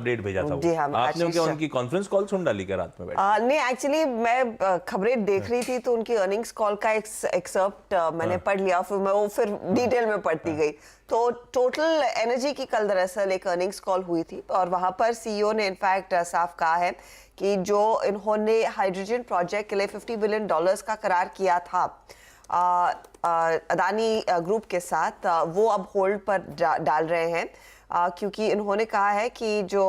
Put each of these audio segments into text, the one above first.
Update भेजा था जी हाँ, आपने क्या उनकी कॉन्फ्रेंस कॉल सुन डाली क्या रात में बैठ? नहीं, एक्चुअली मैं खबरें देख रही थी तो उनकी अर्निंग्स कॉल का एक्सर्प्ट मैंने पढ़ लिया, फिर मैं वो फिर डिटेल में पढ़ती गई। तो टोटल एनर्जी की कल दरअसल एक अर्निंग्स कॉल हुई थी और वहां पर सीईओ ने इनफैक्ट साफ कहा है कि जो इन्होंने हाइड्रोजन प्रोजेक्ट के लिए $50 बिलियन का करार किया था अदानी ग्रुप के साथ, वो अब होल्ड पर डाल रहे हैं, क्योंकि इन्होंने कहा है कि जो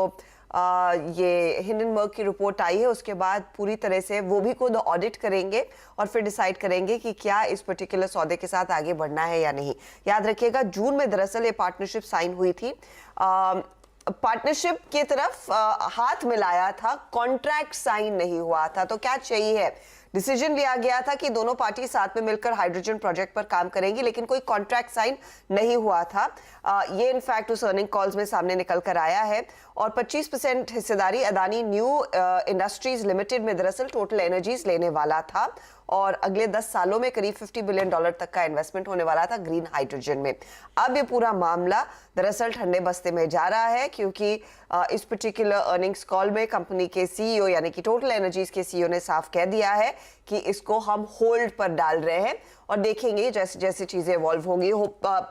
ये हिंडनबर्ग की रिपोर्ट आई है उसके बाद पूरी तरह से वो भी खुद ऑडिट करेंगे और फिर डिसाइड करेंगे कि क्या इस पर्टिकुलर सौदे के साथ आगे बढ़ना है या नहीं। याद रखिएगा जून में दरअसल ये पार्टनरशिप साइन हुई थी, पार्टनरशिप की तरफ हाथ मिलाया था, कॉन्ट्रैक्ट साइन नहीं हुआ था। तो क्या चाहिए है, डिसीजन लिया गया था कि दोनों पार्टी साथ में मिलकर हाइड्रोजन प्रोजेक्ट पर काम करेंगी, लेकिन कोई कॉन्ट्रैक्ट साइन नहीं हुआ था। ये इनफैक्ट उस अर्निंग कॉल्स में सामने निकल कर आया है। और 25% हिस्सेदारी अदानी न्यू इंडस्ट्रीज लिमिटेड में दरअसल टोटल एनर्जीज लेने वाला था और अगले 10 सालों में करीब $50 बिलियन तक का इन्वेस्टमेंट होने वाला था ग्रीन हाइड्रोजन में। अब ये पूरा मामला दरअसल ठंडे बस्ते में जा रहा है, क्योंकि इस पर्टिकुलर अर्निंग्स कॉल में कंपनी के सीईओ यानी कि टोटल एनर्जीज के सीईओ ने साफ कह दिया है कि इसको हम होल्ड पर डाल रहे हैं और देखेंगे जैसे जैसे चीजें इवॉल्व होंगी।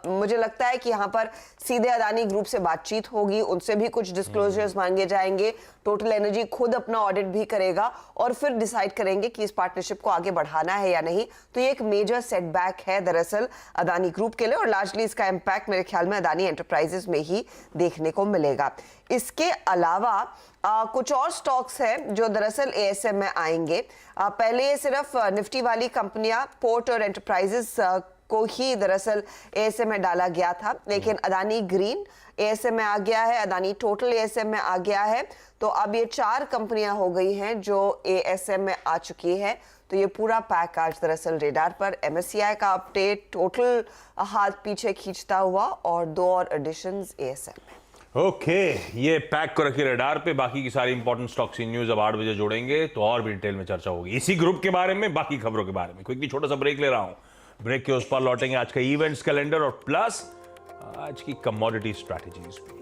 मुझे लगता है कि यहाँ पर सीधे अदानी ग्रुप से बातचीत होगी, उनसे भी कुछ डिस्क्लोजर्स मांगे जाएंगे, टोटल एनर्जी खुद अपना ऑडिट भी करेगा और फिर डिसाइड करेंगे कि इस पार्टनरशिप को आगे बढ़ाना है या नहीं। तो ये एक मेजर सेटबैक है दरअसल अदानी ग्रुप के लिए और लार्जली इसका इम्पैक्ट मेरे ख्याल में अदानी एंटरप्राइजेस में ही देखने को मिलेगा। इसके अलावा कुछ और स्टॉक्स हैं जो दरअसल एएसएम में आएंगे। पहले ये सिर्फ निफ्टी वाली कंपनियां पोर्ट और एंटरप्राइजेस को ही दरअसल एएसएम में डाला गया था, लेकिन अदानी ग्रीन एएसएम में आ गया है, अदानी टोटल एएसएम में आ गया है। तो अब ये 4 कंपनियां हो गई हैं जो एएसएम में आ चुकी हैं। तो ये पूरा पैक आज दरअसल रेडार पर, एमएससीआई का अपडेट टोटल हाथ पीछे खींचता हुआ और 2 और एडिशंस एएसएम में। ओके, ये पैक को रखिए रडार पे। बाकी की सारी इंपॉर्टेंट स्टॉक्स न्यूज अब 8 बजे जोड़ेंगे तो और भी डिटेल में चर्चा होगी इसी ग्रुप के बारे में, बाकी खबरों के बारे में। क्विकली छोटा सा ब्रेक ले रहा हूं, ब्रेक के उस पर लौटेंगे आज का इवेंट्स कैलेंडर और प्लस आज की कमोडिटी स्ट्रैटेजीज भी।